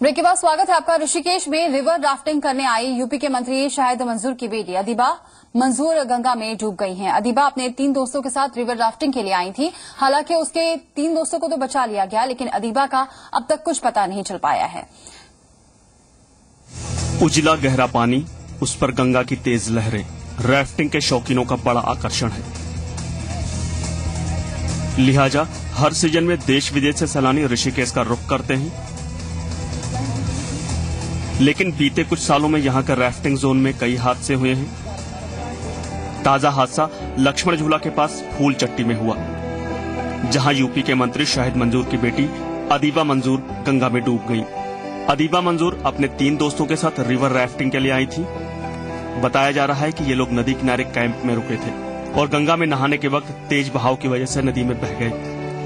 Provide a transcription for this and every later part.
Break के बाद स्वागत है आपका। ऋषिकेश में रिवर राफ्टिंग करने आई यूपी के मंत्री शाहिद मंजूर की बेटी अदीबा मंजूर गंगा में डूब गई हैं। अदीबा अपने 3 दोस्तों के साथ रिवर राफ्टिंग के लिए आई थी। हालांकि उसके 3 दोस्तों को तो बचा लिया गया, लेकिन अदीबा का अब तक कुछ पता नहीं चल पाया है। उजला गहरा पानी, उस पर गंगा की तेज लहरें राफ्टिंग के शौकीनों का बड़ा आकर्षण है। लिहाजा हर सीजन में देश विदेश से सैलानी ऋषिकेश का रुख करते हैं। लेकिन बीते कुछ सालों में यहां का राफ्टिंग जोन में कई हादसे हुए हैं। ताजा हादसा लक्ष्मण झूला के पास फूल चट्टी में हुआ, जहां यूपी के मंत्री शाहिद मंजूर की बेटी अदीबा मंजूर गंगा में डूब गई। अदीबा मंजूर अपने 3 दोस्तों के साथ रिवर राफ्टिंग के लिए आई थी। बताया जा रहा है कि ये लोग नदी किनारे कैंप में रुके थे और गंगा में नहाने के वक्त तेज बहाव की वजह से नदी में बह गए।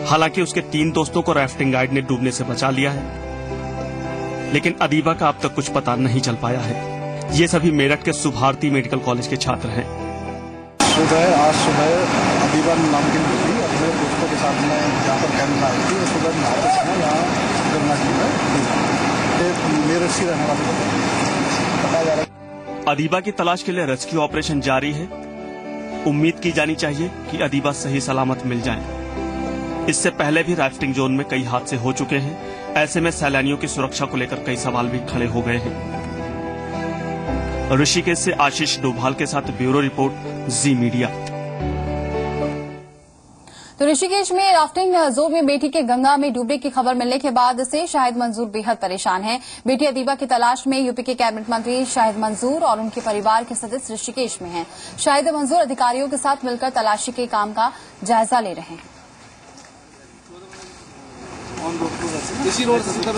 हालांकि उसके 3 दोस्तों को राफ्टिंग गाइड ने डूबने से बचा लिया है, लेकिन अदीबा का अब तक कुछ पता नहीं चल पाया है। ये सभी मेरठ के सुभारती मेडिकल कॉलेज के छात्र हैं। आज सुबह अदीबा नाम की लड़की अपने दोस्तों के साथ में जहाँ पर कैंप में आई थी, सुबह नहाते समय यहाँ गंगा जी में मेरठ से रहने वाले बताया जा रहा है। अदीबा की तलाश के लिए रेस्क्यू ऑपरेशन जारी है। उम्मीद की जानी चाहिए कि अदीबा सही सलामत मिल जाए। इससे पहले भी राफ्टिंग जोन में कई हादसे हो चुके हैं। ऐसे में सैलानियों की सुरक्षा को लेकर कई सवाल भी खड़े हो गए हैं। ऋषिकेश से आशीष डोभाल के साथ ब्यूरो रिपोर्ट, जी मीडिया। तो ऋषिकेश में राफ्टिंग जोन में बेटी के गंगा में डूबने की खबर मिलने के बाद से शाहिद मंजूर बेहद परेशान हैं। बेटी अदीबा की तलाश में यूपी के कैबिनेट मंत्री शाहिद मंजूर और उनके परिवार के सदस्य ऋषिकेश में हैं। शाहिद मंजूर अधिकारियों के साथ मिलकर तलाशी के काम का जायजा ले रहे हैं। इसी रोड से सीधा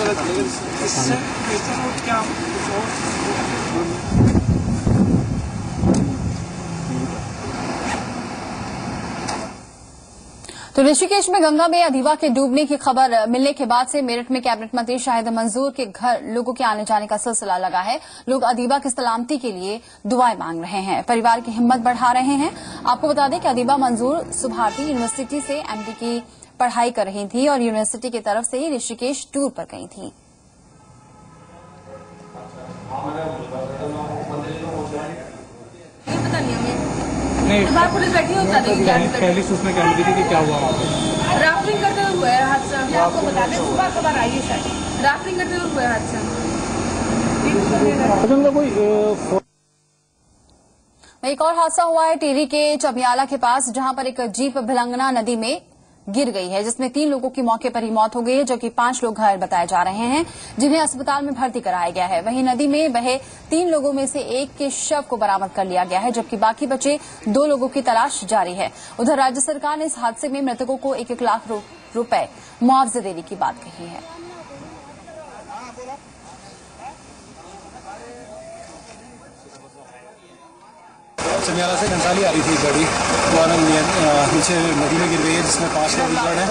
तो ऋषिकेश में गंगा में अदीबा के डूबने की खबर मिलने के बाद से मेरठ में कैबिनेट मंत्री शाहिद मंजूर के घर लोगों के आने जाने का सिलसिला लगा है। लोग अदीबा की सलामती के लिए दुआएं मांग रहे हैं, परिवार की हिम्मत बढ़ा रहे हैं। आपको बता दें कि अदीबा मंजूर सुभारती यूनिवर्सिटी से एमडी की पढ़ाई कर रही थी और यूनिवर्सिटी की तरफ से ही ऋषिकेश टूर पर गई थी। नहीं, पुलिस बैठी पहली सूचना क्या मिली थी कि क्या हुआ वहाँ पे? राफ्टिंग करते हुए हादसा। आपको बता दें सुबह खबर आई है, शायद राफ्टिंग करते हुए हादसा। एक और हादसा हुआ है टिहरी के चबियाला के पास, जहां पर एक जीप भिलंगना नदी में गिर गई है, जिसमें 3 लोगों की मौके पर ही मौत हो गई है, जबकि 5 लोग घायल बताए जा रहे हैं, जिन्हें अस्पताल में भर्ती कराया गया है। वहीं नदी में बहे 3 लोगों में से एक के शव को बरामद कर लिया गया है, जबकि बाकी बचे 2 लोगों की तलाश जारी है। उधर राज्य सरकार ने इस हादसे में मृतकों को 1-1 लाख रुपए मुआवजा देने की बात कही है। चमियाला से घंसाली आ रही थी गाड़ी, वो नीचे नदी में गिर गई है, जिसमें 5 लोग रिकवर हैं।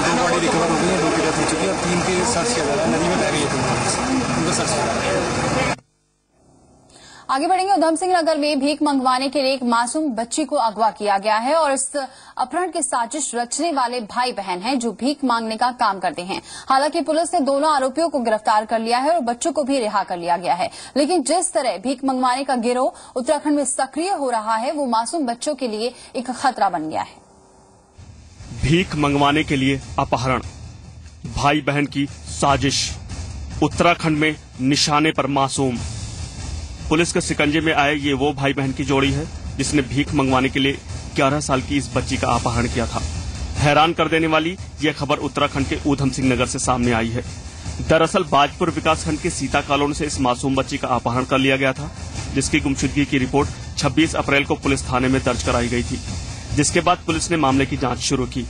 2 बॉडी रिकवर हो गई है, 2 की डेथ हो चुकी है और 3 की सर्च किया जा रहा है। नदी में बह गई है, उनको सर्च किया जा रहा है। आगे बढ़ेंगे। उधम सिंह नगर में भीख मंगवाने के लिए एक मासूम बच्ची को अगवा किया गया है और इस अपहरण की साजिश रचने वाले भाई बहन हैं, जो भीख मांगने का काम करते हैं। हालांकि पुलिस ने दोनों आरोपियों को गिरफ्तार कर लिया है और बच्चों को भी रिहा कर लिया गया है। लेकिन जिस तरह भीख मंगवाने का गिरोह उत्तराखंड में सक्रिय हो रहा है, वो मासूम बच्चों के लिए एक खतरा बन गया है। भीख मंगवाने के लिए अपहरण, भाई बहन की साजिश, उत्तराखंड में निशाने पर मासूम। पुलिस के शिकंजे में आए ये वो भाई बहन की जोड़ी है जिसने भीख मंगवाने के लिए 11 साल की इस बच्ची का अपहरण किया था। हैरान कर देने वाली यह खबर उत्तराखंड के ऊधम सिंह नगर से सामने आई है। दरअसल बाजपुर विकासखंड के सीता कॉलोनी से इस मासूम बच्ची का अपहरण कर लिया गया था, जिसकी गुमशुदगी की रिपोर्ट 26 अप्रैल को पुलिस थाने में दर्ज कराई गई थी, जिसके बाद पुलिस ने मामले की जांच शुरू की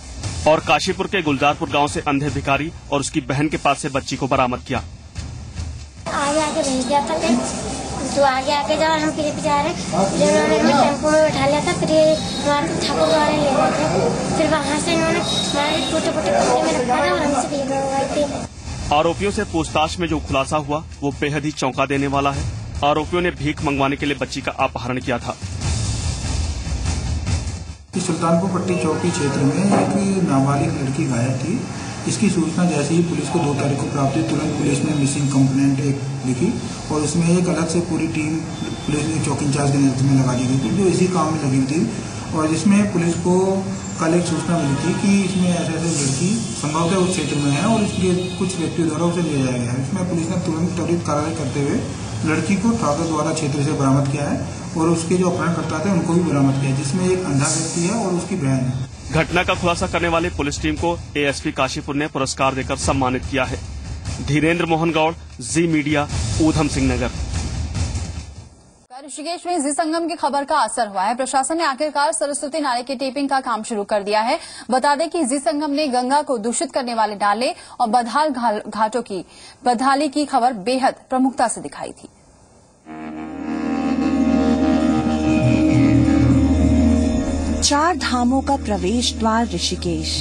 और काशीपुर के गुलजारपुर गांव से अंधे भिखारी और उसकी बहन के पास से बच्ची को बरामद किया। आगे भेज दिया था, तो आगे जब हम पीछे जा रहे उन्होंने टेम्पो में बैठा लिया था, फिर हमारे ठाकुर द्वारा ले गए थे, फिर वहाँ से इन्होंने हमारे छोटे छोटे कपड़े में रखा था और हमसे भीख मंगवाई थी। आरोपियों से पूछताछ में जो खुलासा हुआ वो बेहद ही चौंका देने वाला है। आरोपियों ने भीख मंगवाने के लिए बच्ची का अपहरण किया था। सुल्तानपुर पट्टी चौकी क्षेत्र में एक नाबालिग लड़की घायल थी, इसकी सूचना जैसे ही पुलिस को 2 तारीख को प्राप्त हुई, तुरंत पुलिस ने मिसिंग कंप्लेंट एक लिखी और उसमें एक अलग से पूरी टीम पुलिस ने चौकी इंचार्ज के नेतृत्व में लगा दी गई थी जो इसी काम में लगी थी। और जिसमें पुलिस को कल एक सूचना मिली थी कि इसमें ऐसे ऐसे लड़की संभवतः उस क्षेत्र में है और इसके कुछ व्यक्तियों द्वारा उसे ले जाया गया है। इसमें पुलिस ने तुरंत त्वरित कार्रवाई करते हुए लड़की को ठाकुर द्वारा क्षेत्र से बरामद किया है और उसके जो अपहरणकर्ता थे उनको भी बरामद किया है, जिसमें एक अंधा व्यक्ति है और उसकी बहन है। घटना का खुलासा करने वाली पुलिस टीम को एएसपी काशीपुर ने पुरस्कार देकर सम्मानित किया है। धीरेन्द्र मोहन गौड़, जी मीडिया, ऊधम सिंह नगर। ऋषिकेश में जी संगम की खबर का असर हुआ है। प्रशासन ने आखिरकार सरस्वती नाले की टेपिंग का काम शुरू कर दिया है। बता दें कि जी संगम ने गंगा को दूषित करने वाले नाले और बदहाल घाटों की बदहाली की खबर बेहद प्रमुखता से दिखाई थी। चार धामों का प्रवेश द्वार ऋषिकेश,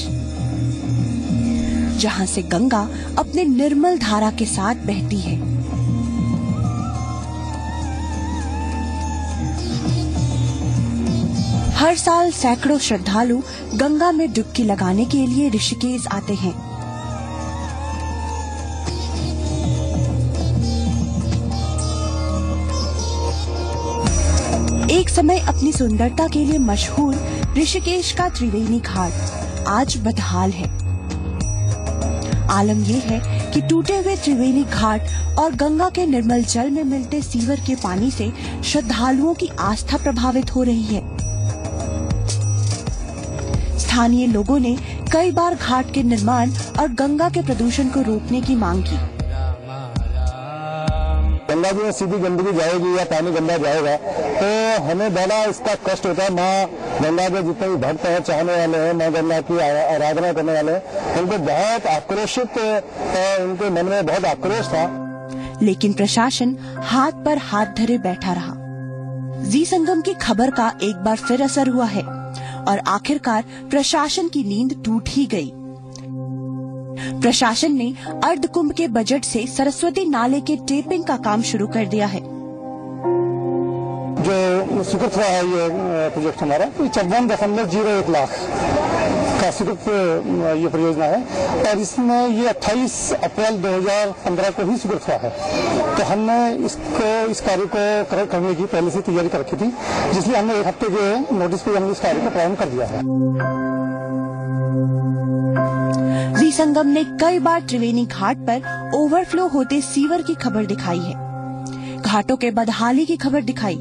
जहां से गंगा अपने निर्मल धारा के साथ बहती है। हर साल सैकड़ों श्रद्धालु गंगा में डुबकी लगाने के लिए ऋषिकेश आते हैं। एक समय अपनी सुंदरता के लिए मशहूर ऋषिकेश का त्रिवेणी घाट आज बदहाल है। आलम यह है कि टूटे हुए त्रिवेणी घाट और गंगा के निर्मल जल में मिलते सीवर के पानी से श्रद्धालुओं की आस्था प्रभावित हो रही है। स्थानीय लोगों ने कई बार घाट के निर्माण और गंगा के प्रदूषण को रोकने की मांग की। गंगा जी में सीधी गंदगी जाएगी या पानी गंदा जाएगा तो हमें बड़ा इसका कष्ट होता है। माँ गंगा के जितने भी भक्त हैं, चाहने वाले हैं, माँ गंगा की आराधना करने वाले हैं, उनको बहुत आक्रोशित, उनके मन में बहुत आक्रोश था। लेकिन प्रशासन हाथ पर हाथ धरे बैठा रहा। जी संगम की खबर का एक बार फिर असर हुआ है और आखिरकार प्रशासन की नींद टूट ही गई। प्रशासन ने अर्धकुंभ के बजट से सरस्वती नाले के टेपिंग का काम शुरू कर दिया है। जो स्वीकृत हुआ है ये प्रोजेक्ट हमारा 54.01 लाख का स्वीकृत ये परियोजना है और इसमें ये 28 अप्रैल 2015 को ही स्वीकृत हुआ है। तो हमने इस कार्य को करने की पहले से तैयारी कर रखी थी, जिसलिए हमने 1 हफ्ते के नोटिस पे हमने इस कार्य को प्रारंभ कर दिया है। जी संगम ने कई बार त्रिवेणी घाट पर ओवरफ्लो होते सीवर की खबर दिखाई है, घाटों के बदहाली की खबर दिखाई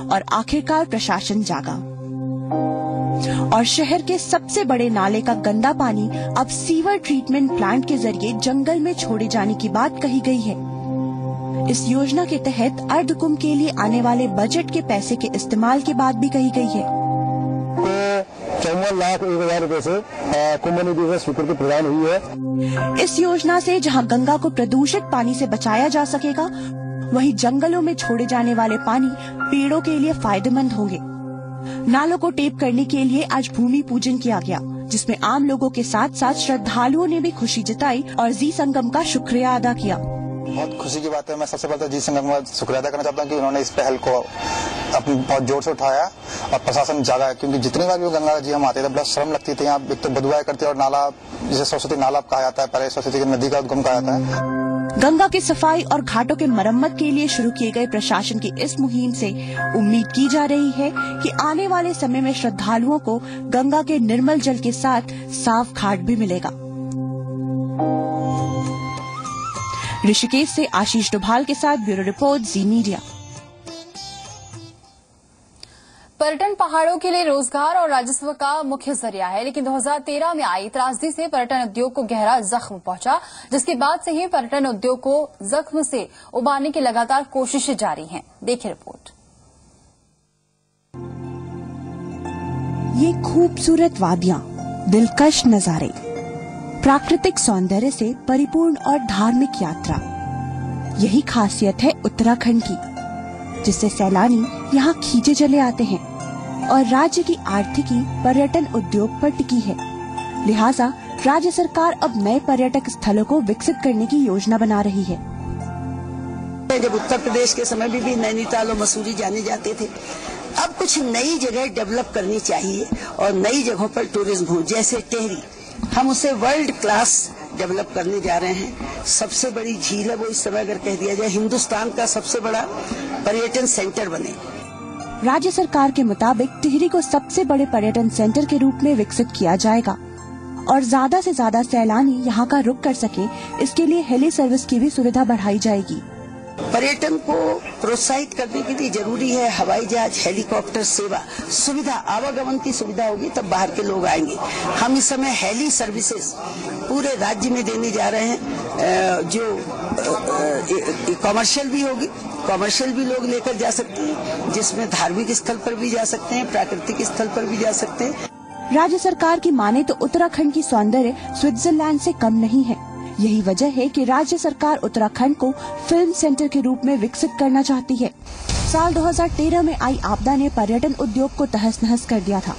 और आखिरकार प्रशासन जागा और शहर के सबसे बड़े नाले का गंदा पानी अब सीवर ट्रीटमेंट प्लांट के जरिए जंगल में छोड़े जाने की बात कही गई है। इस योजना के तहत अर्धकुंभ के लिए आने वाले बजट के पैसे के इस्तेमाल की बात भी कही गई है। 54,01,000 रुपए से कुंभ निधि से स्वीकृति प्रदान हुई है। इस योजना से जहां गंगा को प्रदूषित पानी से बचाया जा सकेगा, वहीं जंगलों में छोड़े जाने वाले पानी पेड़ों के लिए फायदेमंद होंगे। नालों को टेप करने के लिए आज भूमि पूजन किया गया, जिसमें आम लोगों के साथ साथ श्रद्धालुओं ने भी खुशी जताई और जी संगम का शुक्रिया अदा किया। बहुत खुशी की बात है। मैं सबसे पहले जी संगम का शुक्रिया अदा करना चाहता हूँ कि उन्होंने इस पहल को अपनी बहुत जोर से उठाया और प्रशासन जागा है, क्योंकि जितनी बार भी गंगा जी हम आते थे बड़ा शर्म लगती थी। यहाँ एक तो बदबू करती है और नाला जिसे सरस्वती नाला कहा जाता है, पहले सरस्वती नदी का उद्गम कहा जाता है। गंगा की सफाई और घाटों के मरम्मत के लिए शुरू किए गए प्रशासन की इस मुहिम से उम्मीद की जा रही है कि आने वाले समय में श्रद्धालुओं को गंगा के निर्मल जल के साथ साफ घाट भी मिलेगा। ऋषिकेश से आशीष डोभाल के साथ ब्यूरो रिपोर्ट, जी मीडिया। पर्यटन पहाड़ों के लिए रोजगार और राजस्व का मुख्य जरिया है, लेकिन 2013 में आई त्रासदी से पर्यटन उद्योग को गहरा जख्म पहुंचा, जिसके बाद से ही पर्यटन उद्योग को जख्म से उबारने की लगातार कोशिशें जारी हैं। देखिए रिपोर्ट। ये खूबसूरत वादियां, दिलकश नजारे, प्राकृतिक सौंदर्य से परिपूर्ण और धार्मिक यात्रा, यही खासियत है उत्तराखंड की, जिससे सैलानी यहाँ खींचे चले आते हैं और राज्य की आर्थिकी पर्यटन उद्योग पर टिकी है। लिहाजा राज्य सरकार अब नए पर्यटक स्थलों को विकसित करने की योजना बना रही है। जब उत्तर प्रदेश के समय भी नैनीताल और मसूरी जाने जाते थे, अब कुछ नई जगह डेवलप करनी चाहिए और नई जगहों पर टूरिज्म हो, जैसे टेहरी। हम उसे वर्ल्ड क्लास डेवलप करने जा रहे हैं। सबसे बड़ी झील है वो, इस समय अगर कह दिया जाए हिंदुस्तान का सबसे बड़ा पर्यटन सेंटर बने। राज्य सरकार के मुताबिक टिहरी को सबसे बड़े पर्यटन सेंटर के रूप में विकसित किया जाएगा और ज्यादा से ज्यादा सैलानी यहाँ का रुख कर सके, इसके लिए हेली सर्विस की भी सुविधा बढ़ाई जाएगी। पर्यटन को प्रोत्साहित करने के लिए जरूरी है हवाई जहाज, हेलीकॉप्टर सेवा सुविधा, आवागमन की सुविधा होगी तब बाहर के लोग आएंगे। हम इस समय हेली सर्विसेज पूरे राज्य में देने जा रहे हैं, जो कॉमर्शियल भी होगी, कॉमर्शियल भी लोग लेकर जा सकते हैं, जिसमें धार्मिक स्थल पर भी जा सकते हैं, प्राकृतिक स्थल पर भी जा सकते हैं। राज्य सरकार की माने तो उत्तराखंड की सौंदर्य स्विट्जरलैंड से कम नहीं है। यही वजह है कि राज्य सरकार उत्तराखंड को फिल्म सेंटर के रूप में विकसित करना चाहती है। साल 2013 में आई आपदा ने पर्यटन उद्योग को तहस नहस कर दिया था।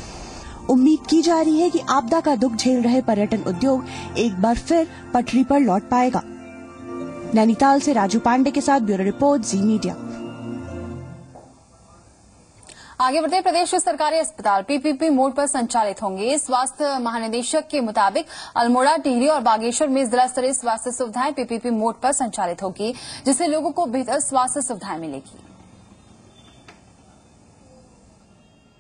उम्मीद की जा रही है कि आपदा का दुख झेल रहे पर्यटन उद्योग एक बार फिर पटरी पर लौट पाएगा। नैनीताल से राजू पांडे के साथ ब्यूरो रिपोर्ट, जी मीडिया। आगे बढ़ते प्रदेश के सरकारी अस्पताल पीपीपी मोड पर संचालित होंगे। स्वास्थ्य महानिदेशक के मुताबिक अल्मोड़ा, टिहरी और बागेश्वर में जिला स्तरीय स्वास्थ्य सुविधाएं पीपीपी मोड पर संचालित होगी, जिससे लोगों को बेहतर स्वास्थ्य सुविधाएं मिलेगी।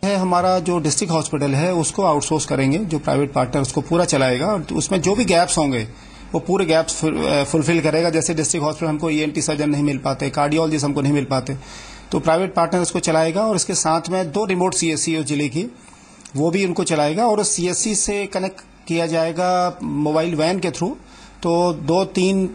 हमारा जो डिस्ट्रिक्ट हॉस्पिटल है उसको आउटसोर्स करेंगे, जो प्राइवेट पार्टनर उसको पूरा चलाएगा और उसमें जो भी गैप्स होंगे वो पूरे गैप्स फुलफिल करेगा। जैसे डिस्ट्रिक्ट हॉस्पिटल हमको ENT सर्जन नहीं मिल पाते, कार्डियोलॉजिस्ट हमको नहीं मिल पाते, तो प्राइवेट पार्टनर इसको चलाएगा और इसके साथ में 2 रिमोट CSC जिले की वो भी उनको चलाएगा और उस CSC से कनेक्ट किया जाएगा मोबाइल वैन के थ्रू। तो 2-3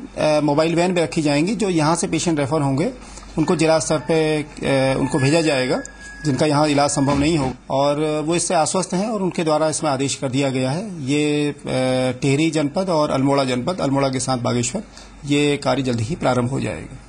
मोबाइल वैन भी रखी जाएंगी, जो यहाँ से पेशेंट रेफर होंगे उनको जिला स्तर पे उनको भेजा जाएगा जिनका यहाँ इलाज संभव नहीं हो, और वो इससे आश्वस्त हैं और उनके द्वारा इसमें आदेश कर दिया गया है। ये टिहरी जनपद और अल्मोड़ा जनपद, अल्मोड़ा के साथ बागेश्वर, ये कार्य जल्द ही प्रारंभ हो जाएगा।